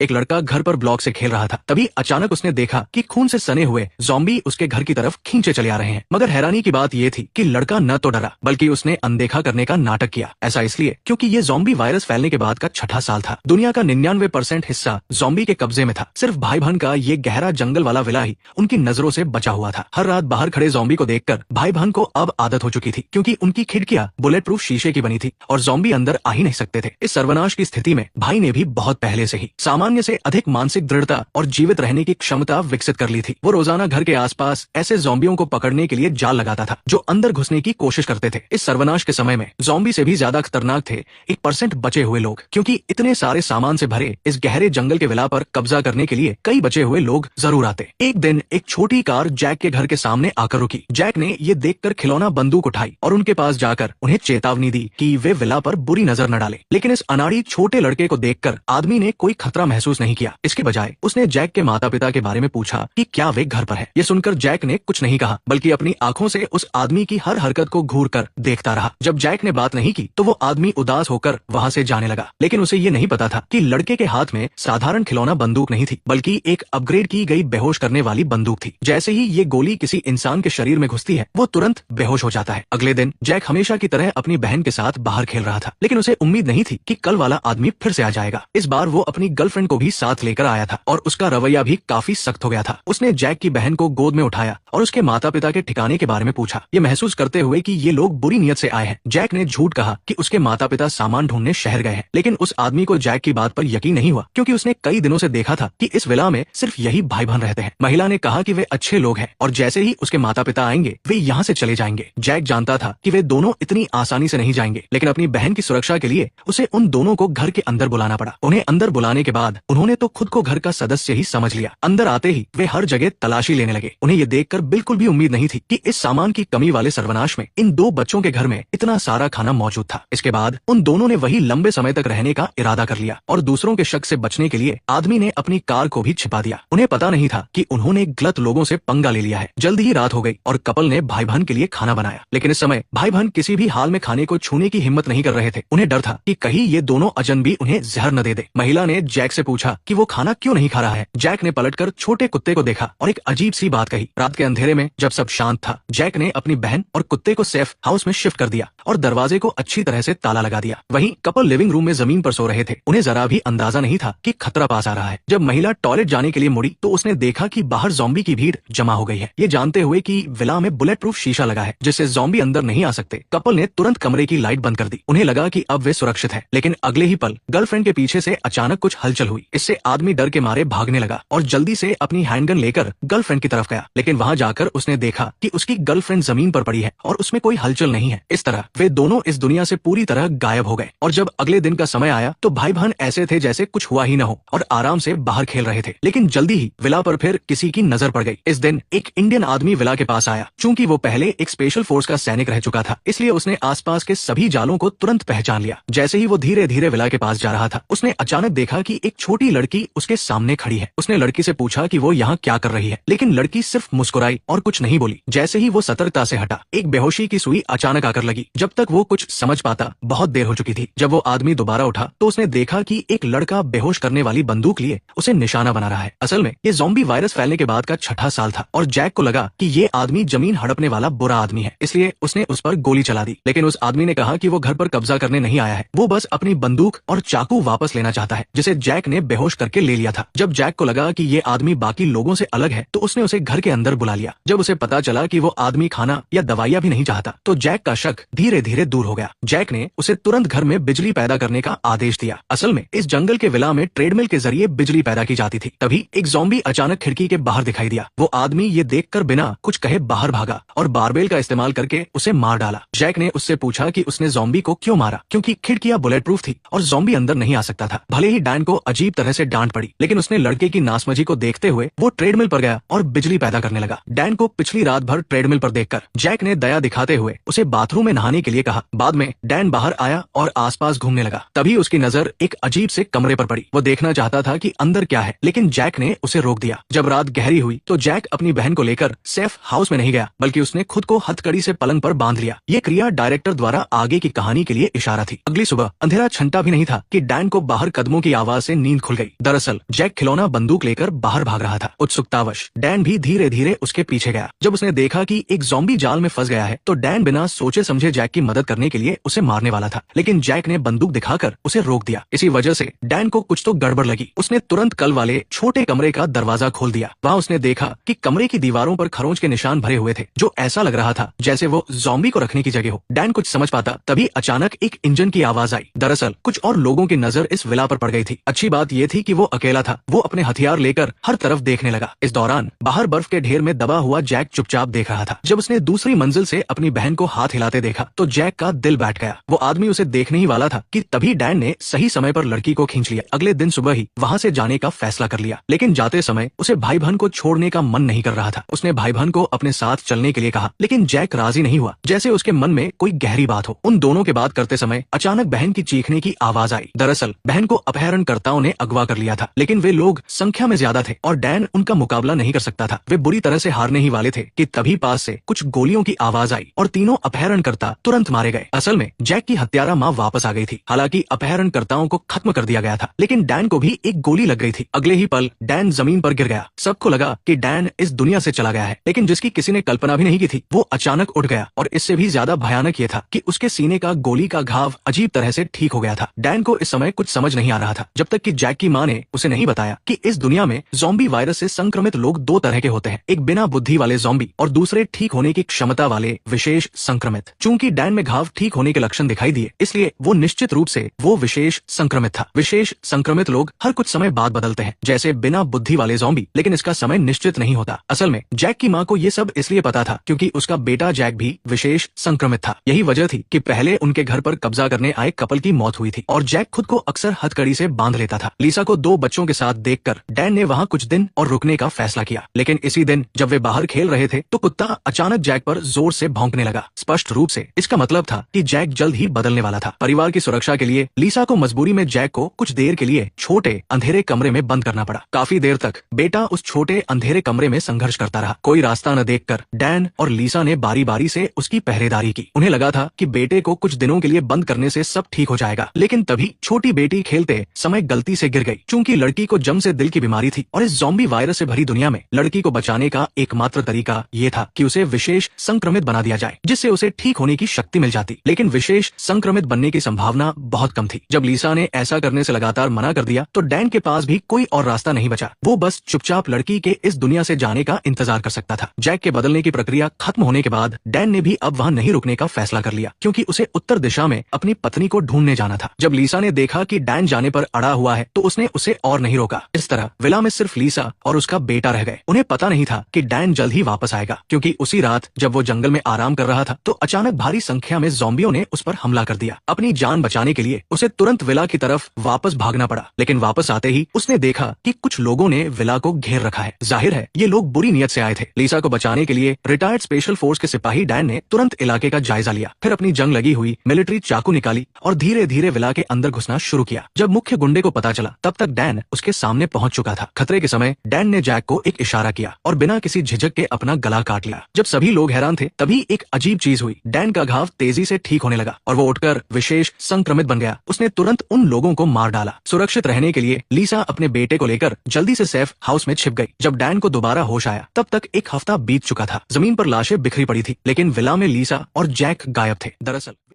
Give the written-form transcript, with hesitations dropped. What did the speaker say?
एक लड़का घर पर ब्लॉक से खेल रहा था। तभी अचानक उसने देखा कि खून से सने हुए ज़ॉम्बी उसके घर की तरफ खींचे चले आ रहे हैं। मगर हैरानी की बात यह थी कि लड़का न तो डरा बल्कि उसने अनदेखा करने का नाटक किया। ऐसा इसलिए क्योंकि ये ज़ॉम्बी वायरस फैलने के बाद का छठा साल था। दुनिया का 99% हिस्सा ज़ॉम्बी के कब्जे में था। सिर्फ भाई बहन का ये गहरा जंगल वाला विला ही उनकी नजरों से बचा हुआ था। हर रात बाहर खड़े ज़ॉम्बी को देखकर भाई बहन को अब आदत हो चुकी थी, क्योंकि उनकी खिड़कियां बुलेट प्रूफ शीशे की बनी थी और ज़ॉम्बी अंदर आ ही नहीं सकते थे। इस सर्वनाश की स्थिति में भाई ने भी बहुत पहले से ही सामान्य से अधिक मानसिक दृढ़ता और जीवित रहने की क्षमता विकसित कर ली थी। वो रोजाना घर के आसपास ऐसे ज़ॉम्बियों को पकड़ने के लिए जाल लगाता था जो अंदर घुसने की कोशिश करते थे। इस सर्वनाश के समय में ज़ॉम्बी से भी ज्यादा खतरनाक थे 1% बचे हुए लोग, क्योंकि इतने सारे सामान से भरे इस गहरे जंगल के विला पर कब्जा करने के लिए कई बचे हुए लोग जरूर आते। एक दिन एक छोटी कार जैक के घर के सामने आकर रुकी। जैक ने ये देखकर खिलौना बंदूक उठाई और उनके पास जाकर उन्हें चेतावनी दी कि वे विला पर बुरी नजर न डालें। लेकिन इस अनाड़ी छोटे लड़के को देखकर आदमी ने कोई खतरा महसूस नहीं किया। इसके बजाय उसने जैक के माता पिता के बारे में पूछा कि क्या वे घर पर है। ये सुनकर जैक ने कुछ नहीं कहा, बल्कि अपनी आंखों से उस आदमी की हर हरकत को घूर कर देखता रहा। जब जैक ने बात नहीं की तो वो आदमी उदास होकर वहां से जाने लगा। लेकिन उसे ये नहीं पता था कि लड़के के हाथ में साधारण खिलौना बंदूक नहीं थी, बल्कि एक अपग्रेड की गई बेहोश करने वाली बंदूक थी। जैसे ही ये गोली किसी इंसान के शरीर में घुसती है वो तुरंत बेहोश हो जाता है। अगले दिन जैक हमेशा की तरह अपनी बहन के साथ बाहर खेल रहा था, लेकिन उसे उम्मीद नहीं थी कि कल वाला आदमी फिर से आ जाएगा। इस बार वो अपनी गर्लफ्रेंड को भी साथ लेकर आया था और उसका रवैया भी काफी सख्त हो गया था। उसने जैक की बहन को गोद में उठाया और उसके माता पिता के ठिकाने के बारे में पूछा, ये महसूस करते हुए कि ये लोग बुरी नियत से आए हैं। जैक ने झूठ कहा कि उसके माता पिता सामान ढूंढने शहर गए हैं, लेकिन उस आदमी को जैक की बात पर यकीन नहीं हुआ, क्योंकि उसने कई दिनों से देखा था कि इस विला में सिर्फ यही भाई बहन रहते हैं। महिला ने कहा कि वे अच्छे लोग हैं और जैसे ही उसके माता पिता आएंगे वे यहाँ से चले जाएंगे। जैक जानता था कि वे दोनों इतनी आसानी से नहीं जाएंगे, लेकिन अपनी बहन की सुरक्षा के लिए उसे उन दोनों को घर के अंदर बुलाना पड़ा। उन्हें अंदर बुलाने के बाद उन्होंने तो खुद को घर का सदस्य ही समझ लिया। अंदर आते ही वे हर जगह तलाशी लेने लगे। उन्हें ये देखकर बिल्कुल भी उम्मीद नहीं थी कि इस सामान की कमी वाले सर्वनाश में इन दो बच्चों के घर में इतना सारा खाना मौजूद था। इसके बाद उन दोनों ने वही लंबे समय तक रहने का इरादा कर लिया और दूसरों के शक से बचने के लिए आदमी ने अपनी कार को भी छिपा दिया। उन्हें पता नहीं था कि उन्होंने गलत लोगों से पंगा ले लिया है। जल्द ही रात हो गई और कपल ने भाई बहन के लिए खाना बनाया, लेकिन इस समय भाई बहन किसी भी हाल में खाने को छूने की हिम्मत नहीं कर रहे थे। उन्हें डर था कि कहीं ये दोनों अजनबी उन्हें जहर न दे दे। महिला ने जैक से पूछा कि वो खाना क्यों नहीं खा रहा है। जैक ने पलटकर छोटे कुत्ते को देखा और एक अजीब सी बात कही। रात के अंधेरे में जब सब शांत था, जैक ने अपनी बहन और कुत्ते को सेफ हाउस में शिफ्ट कर दिया और दरवाजे को अच्छी तरह से ताला लगा दिया। वहीं कपल लिविंग रूम में जमीन पर सो रहे थे। उन्हें जरा भी अंदाजा नहीं था कि खतरा पास आ रहा है। जब महिला टॉयलेट जाने के लिए मुड़ी तो उसने देखा कि बाहर ज़ॉम्बी की भीड़ जमा हो गई है। ये जानते हुए कि विला में बुलेट प्रूफ शीशा लगा है जिससे ज़ॉम्बी अंदर नहीं आ सकते, कपल ने तुरंत कमरे की लाइट बंद कर दी। उन्हें लगा कि अब वे सुरक्षित हैं, लेकिन अगले ही पल गर्लफ्रेंड के पीछे से अचानक कुछ हलचल हुई। इससे आदमी डर के मारे भागने लगा और जल्दी से अपनी हैंडगन लेकर गर्लफ्रेंड की तरफ गया। लेकिन वहां जाकर उसने देखा कि उसकी गर्लफ्रेंड जमीन पर पड़ी है और उसमें कोई हलचल नहीं है। इस तरह वे दोनों इस दुनिया से पूरी तरह गायब हो गए। और जब अगले दिन का समय आया तो भाई बहन ऐसे थे जैसे कुछ हुआ ही न हो और आराम से बाहर खेल रहे थे। लेकिन जल्दी ही विला पर फिर किसी की नजर पड़ गई। इस दिन एक इंडियन आदमी विला के पास आया। चूंकि वो पहले एक स्पेशल फोर्स का सैनिक रह चुका था, इसलिए उसने आसपास के सभी जालों को तुरंत पहचान लिया। जैसे ही वो धीरे धीरे विला के पास जा रहा था, उसने अचानक देखा कि एक छोटी लड़की उसके सामने खड़ी है। उसने लड़की से पूछा कि वो यहाँ क्या कर रही है, लेकिन लड़की सिर्फ मुस्कुराई और कुछ नहीं बोली। जैसे ही वो सतर्कता से हटा, एक बेहोशी की सुई अचानक आकर लगी। जब तक वो कुछ समझ पाता बहुत देर हो चुकी थी। जब वो आदमी दोबारा उठा तो उसने देखा कि एक लड़का बेहोश करने वाली बंदूक लिए उसे निशाना बना रहा है। असल में ये ज़ॉम्बी वायरस फैलने के बाद का छठा साल था और जैक को लगा कि ये आदमी जमीन हड़पने वाला बुरा आदमी है, इसलिए उसने उस पर गोली चला दी। लेकिन उस आदमी ने कहा कि वो घर पर कब्जा करने नहीं आया है, वो बस अपनी बंदूक और चाकू वापस लेना चाहता है जिसे जैक ने बेहोश करके ले लिया था। जब जैक को लगा कि ये आदमी बाकी लोगों से अलग है तो उसने उसे घर के अंदर बुला लिया। जब उसे पता चला कि वो आदमी खाना या दवाइयां भी नहीं चाहता तो जैक का शक धीरे धीरे दूर हो गया। जैक ने उसे तुरंत घर में बिजली पैदा करने का आदेश दिया। असल में इस जंगल के विला में ट्रेडमिल के जरिए बिजली पैदा की जाती थी। तभी एक ज़ॉम्बी अचानक खिड़की के बाहर दिखाई दिया। वो आदमी ये देखकर बिना कुछ कहे बाहर भागा और बारबेल का इस्तेमाल करके उसे मार डाला। जैक ने उससे पूछा कि उसने ज़ॉम्बी को क्यों मारा, क्योंकि खिड़कियां बुलेट प्रूफ थी और ज़ॉम्बी अंदर नहीं आ सकता था। भले ही डैन को अजीब तरह से डांट पड़ी, लेकिन उसने लड़के की नासमझी को देखते हुए वो ट्रेडमिल पर गया और बिजली पैदा करने लगा। डैन को पिछली रात भर ट्रेडमिल पर देखकर जैक ने दया दिखाते हुए उसे बाथरूम में नहाने के लिए कहा। बाद में डैन बाहर आया और आसपास घूमने लगा। तभी उसकी नजर एक अजीब से कमरे पर पड़ी। वो देखना चाहता था कि अंदर क्या है, लेकिन जैक ने उसे रोक दिया। जब रात गहरी हुई तो जैक अपनी बहन को लेकर सेफ हाउस में नहीं गया, बल्कि उसने खुद को हथकड़ी से पलंग पर बांध लिया। ये क्रिया डायरेक्टर द्वारा आगे की कहानी के लिए इशारा थी। अगली सुबह अंधेरा छंटा भी नहीं था कि डैन को बाहर कदमों की आवाज से नींद नींद खुल गई। दरअसल जैक खिलौना बंदूक लेकर बाहर भाग रहा था। उत्सुकतावश डैन भी धीरे धीरे उसके पीछे गया। जब उसने देखा कि एक ज़ॉम्बी जाल में फंस गया है तो डैन बिना सोचे समझे जैक की मदद करने के लिए उसे मारने वाला था, लेकिन जैक ने बंदूक दिखाकर उसे रोक दिया। इसी वजह से डैन को कुछ तो गड़बड़ लगी। उसने तुरंत कल वाले छोटे कमरे का दरवाजा खोल दिया। वहाँ उसने देखा कि कमरे की दीवारों पर खरोंच के निशान भरे हुए थे, जो ऐसा लग रहा था जैसे वो ज़ॉम्बी को रखने की जगह हो। डैन कुछ समझ पाता तभी अचानक एक इंजन की आवाज आई। दरअसल कुछ और लोगों की नजर इस विला पर पड़ गई थी। अच्छी बात यह थी कि वो अकेला था। वो अपने हथियार लेकर हर तरफ देखने लगा। इस दौरान बाहर बर्फ के ढेर में दबा हुआ जैक चुपचाप देख रहा था। जब उसने दूसरी मंजिल से अपनी बहन को हाथ हिलाते देखा तो जैक का दिल बैठ गया। वो आदमी उसे देखने ही वाला था कि तभी डैन ने सही समय पर लड़की को खींच लिया। अगले दिन सुबह ही वहाँ से जाने का फैसला कर लिया, लेकिन जाते समय उसे भाई बहन को छोड़ने का मन नहीं कर रहा था। उसने भाई बहन को अपने साथ चलने के लिए कहा, लेकिन जैक राजी नहीं हुआ, जैसे उसके मन में कोई गहरी बात हो। उन दोनों के बात करते समय अचानक बहन की चीखने की आवाज आई। दरअसल बहन को अपहरणकर्ताओं ने अगवा कर लिया था, लेकिन वे लोग संख्या में ज्यादा थे और डैन उनका मुकाबला नहीं कर सकता था। वे बुरी तरह से हारने ही वाले थे कि तभी पास से कुछ गोलियों की आवाज आई और तीनों अपहरणकर्ता तुरंत मारे गए। असल में जैक की हत्यारा माँ वापस आ गई थी। हालांकि अपहरणकर्ताओं को खत्म कर दिया गया था, लेकिन डैन को भी एक गोली लग गई थी। अगले ही पल डैन जमीन पर गिर गया। सबको लगा कि डैन इस दुनिया से चला गया है, लेकिन जिसकी किसी ने कल्पना भी नहीं की थी वो अचानक उठ गया। और इससे भी ज्यादा भयानक ये था कि उसके सीने का गोली का घाव अजीब तरह से ठीक हो गया था। डैन को इस समय कुछ समझ नहीं आ रहा था, जब तक कि जैक की माँ ने उसे नहीं बताया कि इस दुनिया में ज़ॉम्बी वायरस से संक्रमित लोग दो तरह के होते हैं, एक बिना बुद्धि वाले ज़ॉम्बी और दूसरे ठीक होने की क्षमता वाले विशेष संक्रमित। चूंकि डैन में घाव ठीक होने के लक्षण दिखाई दिए, इसलिए वो निश्चित रूप से वो विशेष संक्रमित था। विशेष संक्रमित लोग हर कुछ समय बाद बदलते हैं, जैसे बिना बुद्धि वाले ज़ॉम्बी, लेकिन इसका समय निश्चित नहीं होता। असल में जैक की माँ को ये सब इसलिए पता था क्योंकि उसका बेटा जैक भी विशेष संक्रमित था। यही वजह थी कि पहले उनके घर पर कब्जा करने आए कपल की मौत हुई थी और जैक खुद को अक्सर हथकड़ी से बांध लेता था। लीसा को 2 बच्चों के साथ देखकर डैन ने वहाँ कुछ दिन और रुकने का फैसला किया, लेकिन इसी दिन जब वे बाहर खेल रहे थे तो कुत्ता अचानक जैक पर जोर से भौंकने लगा। स्पष्ट रूप से इसका मतलब था कि जैक जल्द ही बदलने वाला था। परिवार की सुरक्षा के लिए लीसा को मजबूरी में जैक को कुछ देर के लिए छोटे अंधेरे कमरे में बंद करना पड़ा। काफी देर तक बेटा उस छोटे अंधेरे कमरे में संघर्ष करता रहा। कोई रास्ता न देखकर डैन और लीसा ने बारी बारी से उसकी पहरेदारी की। उन्हें लगा था कि बेटे को कुछ दिनों के लिए बंद करने से सब ठीक हो जाएगा, लेकिन तभी छोटी बेटी खेलते समय गलती से गिर गई। चूंकि लड़की को जम से दिल की बीमारी थी और इस ज़ॉम्बी वायरस से भरी दुनिया में लड़की को बचाने का एकमात्र तरीका ये था कि उसे विशेष संक्रमित बना दिया जाए, जिससे उसे ठीक होने की शक्ति मिल जाती। लेकिन विशेष संक्रमित बनने की संभावना बहुत कम थी। जब लीसा ने ऐसा करने से लगातार मना कर दिया तो डैन के पास भी कोई और रास्ता नहीं बचा। वो बस चुपचाप लड़की के इस दुनिया से जाने का इंतजार कर सकता था। जैक के बदलने की प्रक्रिया खत्म होने के बाद डैन ने भी अब वहाँ नहीं रुकने का फैसला कर लिया, क्योंकि उसे उत्तर दिशा में अपनी पत्नी को ढूंढने जाना था। जब लीसा ने देखा कि डैन जाने पर अड़ा हुआ है तो उसने उसे और नहीं रोका। इस तरह विला में सिर्फ लीसा और उसका बेटा रह गए। उन्हें पता नहीं था कि डैन जल्द ही वापस आएगा, क्योंकि उसी रात जब वो जंगल में आराम कर रहा था तो अचानक भारी संख्या में ज़ॉम्बियों ने उस पर हमला कर दिया। अपनी जान बचाने के लिए उसे तुरंत विला की तरफ वापस भागना पड़ा, लेकिन वापस आते ही उसने देखा कि कुछ लोगों ने विला को घेर रखा है। जाहिर है ये लोग बुरी नियत से आए थे। लीसा को बचाने के लिए रिटायर्ड स्पेशल फोर्स के सिपाही डैन ने तुरंत इलाके का जायजा लिया, फिर अपनी जंग लगी हुई मिलिट्री चाकू निकाली और धीरे धीरे विला के अंदर घुसना शुरू किया। जब मुख्य गुंडे को पता चला तब तक डैन उसके सामने पहुंच चुका था। खतरे के समय डैन ने जैक को एक इशारा किया और बिना किसी झिझक के अपना गला काट लिया। जब सभी लोग हैरान थे तभी एक अजीब चीज हुई। डैन का घाव तेजी से ठीक होने लगा और वो उठकर विशेष संक्रमित बन गया। उसने तुरंत उन लोगों को मार डाला। सुरक्षित रहने के लिए लीसा अपने बेटे को लेकर जल्दी से सेफ हाउस में छिप गई। जब डैन को दोबारा होश आया तब तक एक हफ्ता बीत चुका था। जमीन पर लाशें बिखरी पड़ी थी, लेकिन विला में लीसा और जैक गायब थे। दरअसल